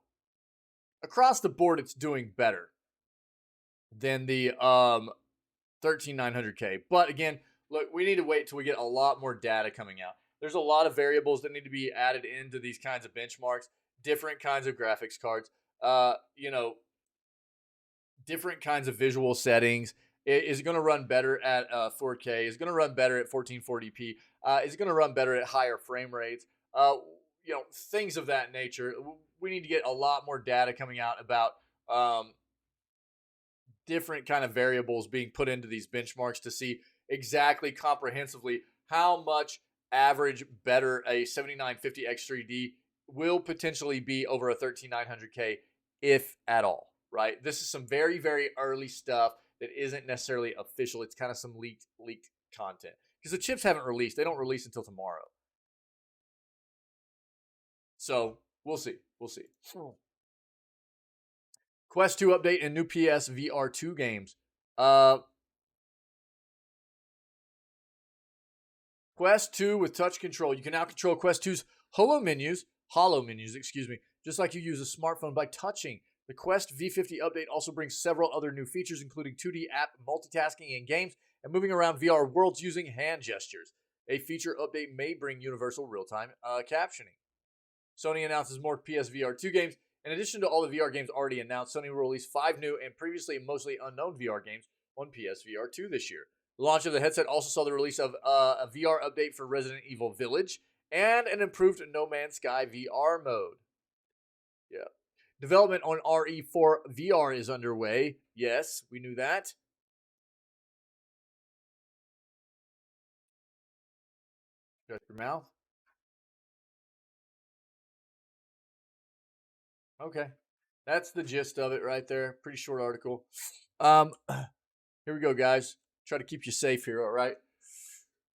across the board, it's doing better than the 13900K. But again, look, we need to wait till we get a lot more data coming out. There's a lot of variables that need to be added into these kinds of benchmarks, different kinds of graphics cards, different kinds of visual settings. Is it going to run better at 4K? Is it going to run better at 1440p? Is it going to run better at higher frame rates? Things of that nature. We need to get a lot more data coming out about different kind of variables being put into these benchmarks to see exactly comprehensively how much average better a 7950X3D will potentially be over a 13900K, if at all, right? This is some very, very early stuff that isn't necessarily official. It's kind of some leaked content because the chips haven't released. They don't release until tomorrow. So we'll see. Quest 2 update and new PS VR 2 games. Quest 2 with touch control. You can now control Quest 2's holo menus, hollow menus, just like you use a smartphone by touching. The Quest V50 update also brings several other new features, including 2D app multitasking in games and moving around VR worlds using hand gestures. A feature update may bring universal real-time captioning. Sony announces more PSVR 2 games. In addition to all the VR games already announced, Sony will release 5 new and previously mostly unknown VR games on PSVR 2 this year. The launch of the headset also saw the release of a VR update for Resident Evil Village and an improved No Man's Sky VR mode. Yeah. Development on RE4 VR is underway. Yes, we knew that. Shut your mouth. Okay. That's the gist of it right there. Pretty short article. Here we go, guys. Try to keep you safe here, all right?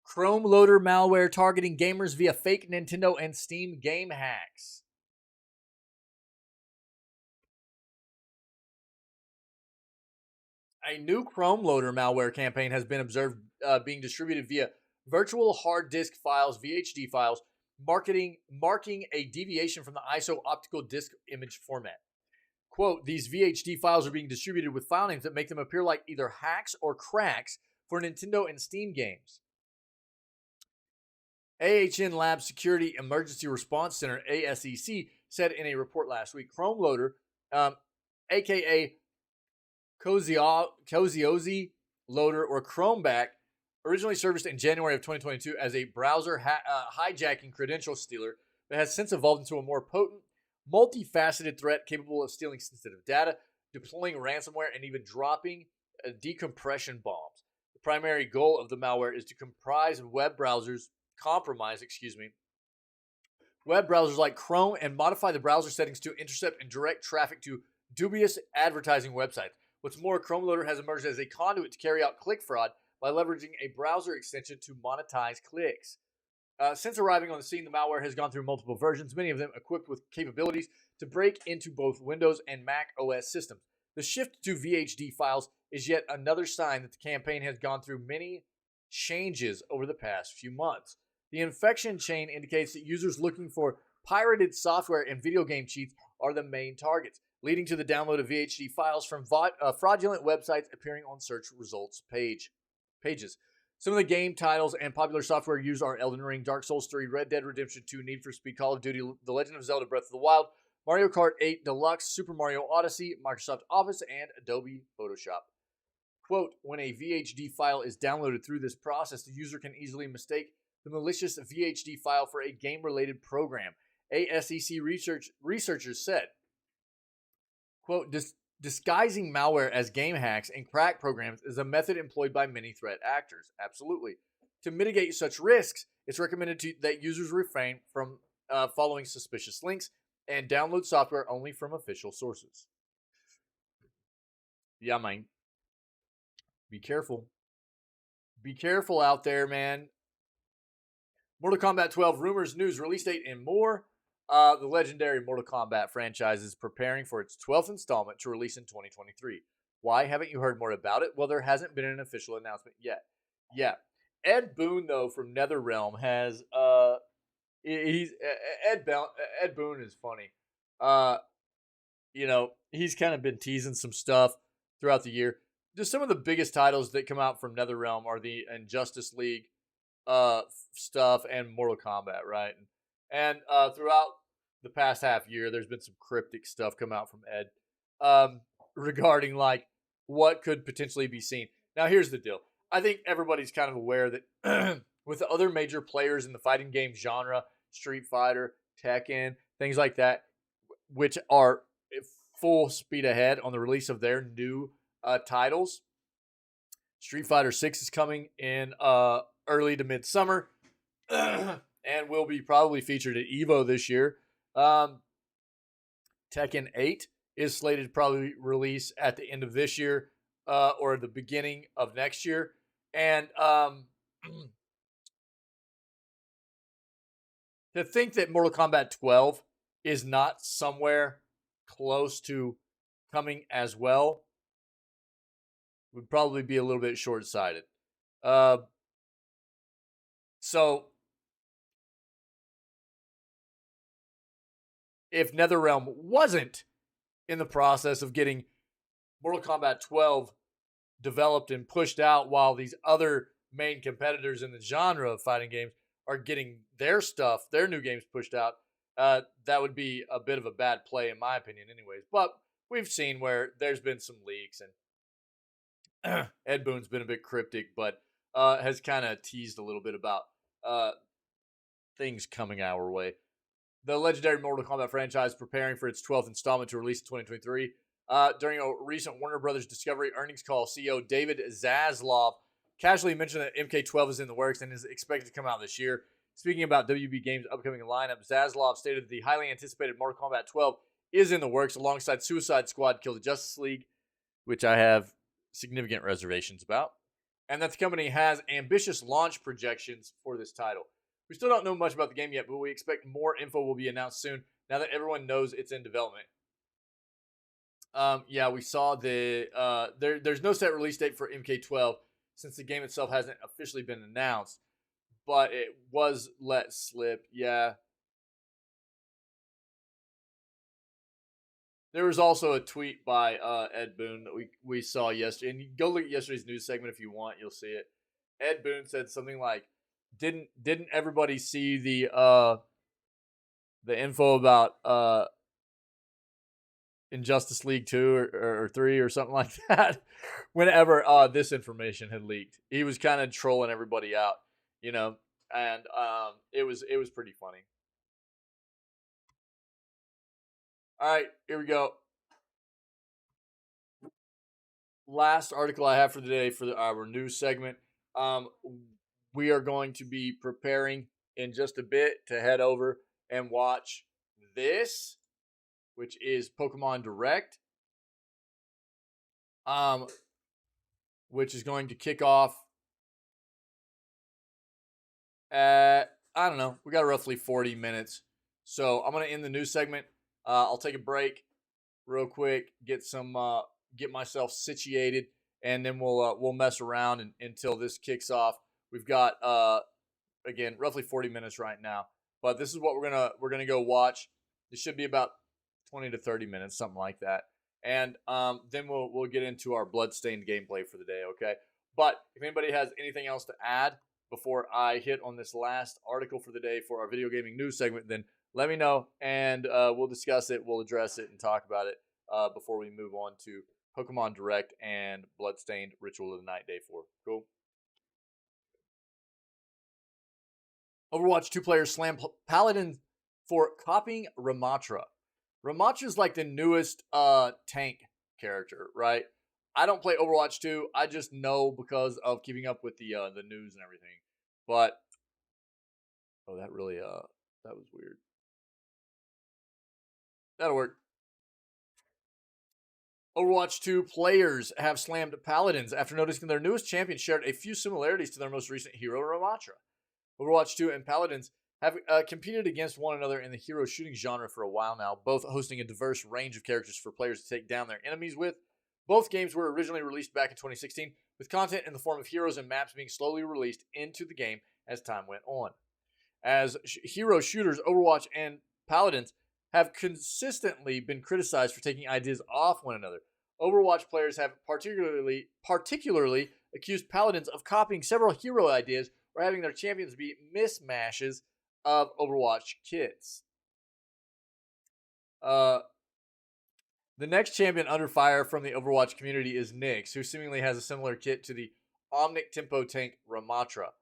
Chrome loader malware targeting gamers via fake Nintendo and Steam game hacks. A new Chrome loader malware campaign has been observed being distributed via virtual hard disk files, VHD files, marking a deviation from the ISO optical disk image format. Quote, these VHD files are being distributed with file names that make them appear like either hacks or cracks for Nintendo and Steam games. AHN Lab Security Emergency Response Center, ASEC, said in a report last week, Chrome Loader, aka Coziosi Loader or Chromeback, originally serviced in January of 2022 as a browser hijacking credential stealer, but has since evolved into a more potent, multifaceted threat capable of stealing sensitive data, deploying ransomware, and even dropping decompression bombs. The primary goal of the malware is to compromise web browsers like Chrome and modify the browser settings to intercept and direct traffic to dubious advertising websites. What's more, Chrome Loader has emerged as a conduit to carry out click fraud by leveraging a browser extension to monetize clicks. Since arriving on the scene, the malware has gone through multiple versions, many of them equipped with capabilities to break into both Windows and Mac OS systems. The shift to VHD files is yet another sign that the campaign has gone through many changes over the past few months. The infection chain indicates that users looking for pirated software and video game cheats are the main targets, leading to the download of VHD files from fraudulent websites appearing on search results pages. Some of the game titles and popular software used are Elden Ring, Dark Souls 3, Red Dead Redemption 2, Need for Speed, Call of Duty, The Legend of Zelda Breath of the Wild, Mario Kart 8 Deluxe, Super Mario Odyssey, Microsoft Office, and Adobe Photoshop. Quote, when a VHD file is downloaded through this process, the user can easily mistake the malicious VHD file for a game-related program. ASEC researchers said, quote, disguising malware as game hacks and crack programs is a method employed by many threat actors. Absolutely. To mitigate such risks, it's recommended that users refrain from following suspicious links and download software only from official sources. Yeah, man. Be careful. Be careful out there, man. Mortal Kombat 12 rumors, news, release date, and more. The legendary Mortal Kombat franchise is preparing for its 12th installment to release in 2023. Why haven't you heard more about it? Well, there hasn't been an official announcement yet. Yeah. Ed Boon, though, from NetherRealm has, Ed Boon is funny. He's kind of been teasing some stuff throughout the year. Just some of the biggest titles that come out from NetherRealm are the Injustice League stuff and Mortal Kombat, right? And throughout the past half year, there's been some cryptic stuff come out from Ed regarding like what could potentially be seen. Now, here's the deal. I think everybody's kind of aware that with the other major players in the fighting game genre, Street Fighter, Tekken, things like that, which are full speed ahead on the release of their new titles. Street Fighter 6 is coming in early to midsummer and will be probably featured at EVO this year. Tekken 8 is slated to probably release at the end of this year or the beginning of next year. And to think that Mortal Kombat 12 is not somewhere close to coming as well would probably be a little bit short-sighted. So if NetherRealm wasn't in the process of getting Mortal Kombat 12 developed and pushed out while these other main competitors in the genre of fighting games are getting their stuff, their new games pushed out, that would be a bit of a bad play in my opinion anyways. But we've seen where there's been some leaks, and Ed Boon's been a bit cryptic, but has kind of teased a little bit about things coming our way. The legendary Mortal Kombat franchise preparing for its 12th installment to release in 2023. During a recent Warner Brothers Discovery earnings call, CEO David Zaslav casually mentioned that MK12 is in the works and is expected to come out this year. Speaking about WB Games' upcoming lineup, Zaslav stated that the highly anticipated Mortal Kombat 12 is in the works alongside Suicide Squad Kill the Justice League, which I have significant reservations about, and that the company has ambitious launch projections for this title. We still don't know much about the game yet, but we expect more info will be announced soon now that everyone knows it's in development. Yeah, we saw there's no set release date for MK12 since the game itself hasn't officially been announced, but it was let slip. Yeah. There was also a tweet by Ed Boon that we saw yesterday, and you can go look at yesterday's news segment if you want. You'll see it. Ed Boon said something like, "Didn't everybody see the info about Injustice League 2 or 3 or something like that?" Whenever this information had leaked, he was kind of trolling everybody out, and it was pretty funny. All right, here we go. Last article I have for today for our news segment. We are going to be preparing in just a bit to head over and watch this, which is Pokemon Direct, which is going to kick off at, I don't know, we got roughly 40 minutes. So I'm going to end the news segment. I'll take a break real quick, get myself situated, and then we'll mess around until this kicks off. We've got again roughly 40 minutes right now, but this is what we're gonna go watch. This should be about 20 to 30 minutes, something like that, and then we'll get into our bloodstained gameplay for the day. Okay, but if anybody has anything else to add before I hit on this last article for the day for our video gaming news segment, then let me know, and we'll discuss it, we'll address it, and talk about it before we move on to Pokemon Direct and Bloodstained Ritual of the Night Day 4. Cool. Overwatch 2 players slam Paladin for copying Ramatra. Ramatra is like the newest tank character, right? I don't play Overwatch 2. I just know because of keeping up with the news and everything. But that really that was weird. That'll work. Overwatch 2 players have slammed Paladins after noticing their newest champion shared a few similarities to their most recent hero, Ramatra. Overwatch 2 and Paladins have competed against one another in the hero shooting genre for a while now, both hosting a diverse range of characters for players to take down their enemies with. Both games were originally released back in 2016, with content in the form of heroes and maps being slowly released into the game as time went on. As hero shooters, Overwatch and Paladins have consistently been criticized for taking ideas off one another. Overwatch players have particularly accused Paladins of copying several hero ideas or having their champions be mismashes of Overwatch kits. The next champion under fire from the Overwatch community is Nyx, who seemingly has a similar kit to the Omnic Tempo tank Ramatra,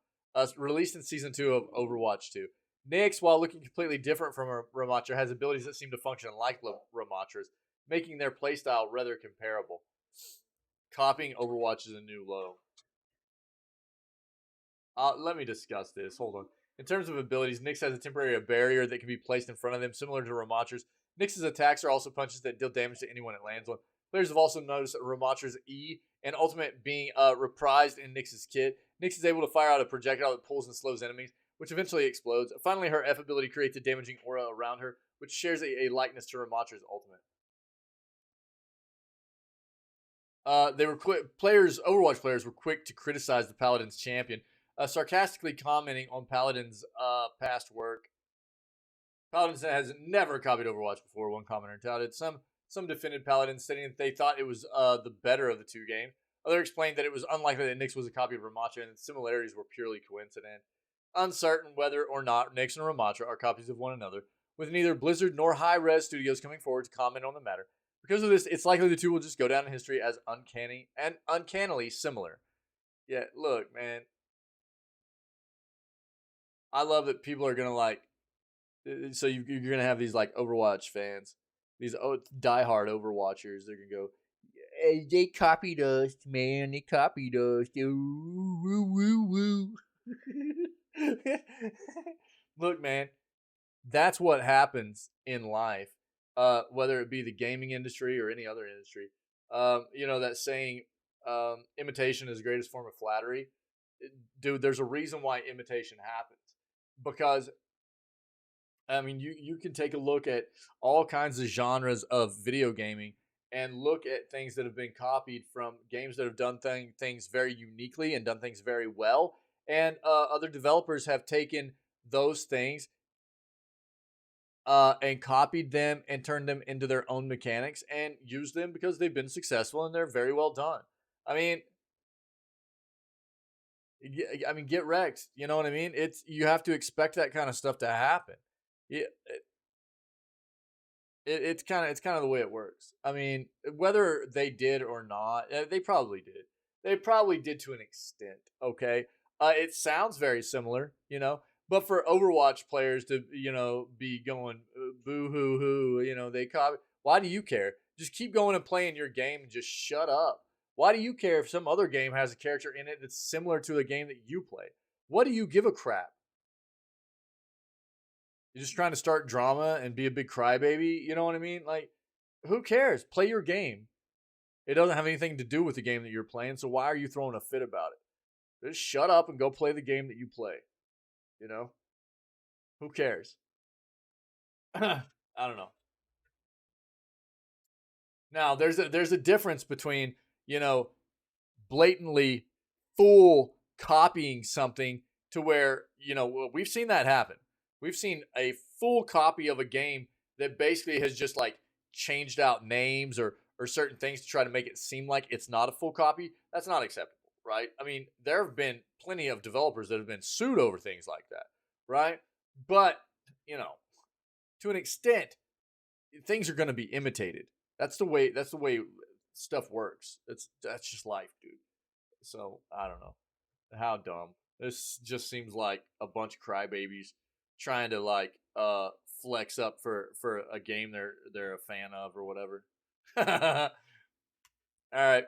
released in Season 2 of Overwatch 2. Nyx, while looking completely different from Ramatra, has abilities that seem to function like Ramatra's, making their playstyle rather comparable. Copying Overwatch is a new low. Let me discuss this. Hold on. In terms of abilities, Nyx has a temporary barrier that can be placed in front of them, similar to Ramatra's. Nyx's attacks are also punches that deal damage to anyone it lands on. Players have also noticed Ramatra's E and ultimate being reprised in Nyx's kit. Nyx is able to fire out a projectile that pulls and slows enemies, which eventually explodes. Finally, her F ability creates a damaging aura around her, which shares a likeness to Ramatra's ultimate. Overwatch players were quick to criticize the Paladin's champion, sarcastically commenting on Paladin's past work Paladins has never copied Overwatch before. One commenter touted some defended Paladins, stating that they thought it was the better of the two games. Other explained that it was unlikely that Nyx was a copy of Ramattra, and the similarities were purely coincident. Uncertain whether or not Nyx and Ramattra are copies of one another, with neither Blizzard nor Hi-Rez Studios coming forward to comment on the matter. Because of this, it's likely the two will just go down in history as uncanny and uncannily similar. Yeah, look, man. I love that people are gonna like. So you're gonna have these like Overwatch fans, these diehard Overwatchers. They're gonna go, hey, they copied us, man. They copied us. Woo, woo, woo. Look, man, that's what happens in life. Whether it be the gaming industry or any other industry. You know that saying, imitation is the greatest form of flattery. Dude, there's a reason why imitation happens. Because, I mean, you can take a look at all kinds of genres of video gaming and look at things that have been copied from games that have done things very uniquely and done things very well. And other developers have taken those things and copied them and turned them into their own mechanics and used them because they've been successful and they're very well done. I mean, get wrecked. You know what I mean? You have to expect that kind of stuff to happen. Yeah, it's kind of the way it works. I mean, whether they did or not, they probably did. They probably did to an extent. Okay, it sounds very similar, you know. But for Overwatch players to, you know, be going boo hoo hoo, you know, they copy. Why do you care? Just keep going and playing your game and just shut up. Why do you care if some other game has a character in it that's similar to the game that you play? What do you give a crap? You're just trying to start drama and be a big crybaby. You know what I mean? Like, who cares? Play your game. It doesn't have anything to do with the game that you're playing, so why are you throwing a fit about it? Just shut up and go play the game that you play. You know? Who cares? I don't know. Now, there's a difference between, you know, blatantly full copying something to where, you know, we've seen that happen. We've seen a full copy of a game that basically has just like changed out names or certain things to try to make it seem like it's not a full copy. That's not acceptable, right? I mean, there have been plenty of developers that have been sued over things like that, right? But, you know, to an extent, things are going to be imitated. That's the way stuff works. That's just life, dude. So, I don't know. How dumb. This just seems like a bunch of crybabies trying to like flex up for a game they're a fan of or whatever. All right.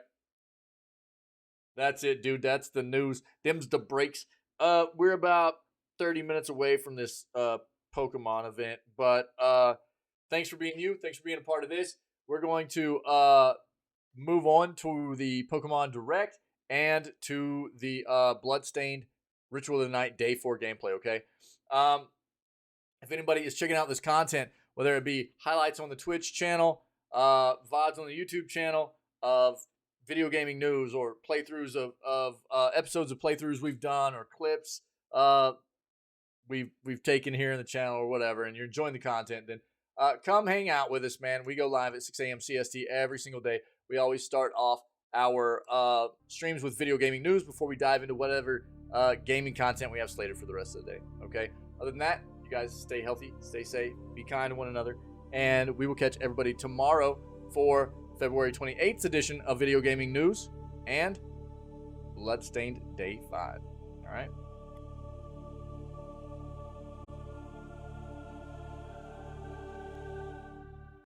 That's it, dude. That's the news. Them's the breaks. We're about 30 minutes away from this Pokemon event, but thanks for being you. Thanks for being a part of this. We're going to move on to the Pokemon Direct and to the Bloodstained Ritual of the Night Day 4 gameplay, okay? If anybody is checking out this content, whether it be highlights on the Twitch channel, VODs on the YouTube channel of video gaming news or playthroughs of episodes of playthroughs we've done or clips we've taken here in the channel or whatever, and you're enjoying the content, then come hang out with us, man. We go live at 6 a.m. CST every single day. We always start off our streams with video gaming news before we dive into whatever gaming content we have slated for the rest of the day, okay? Other than that, you guys stay healthy, stay safe, be kind to one another, and we will catch everybody tomorrow for February 28th edition of Video Gaming News and Bloodstained Day 5. All right?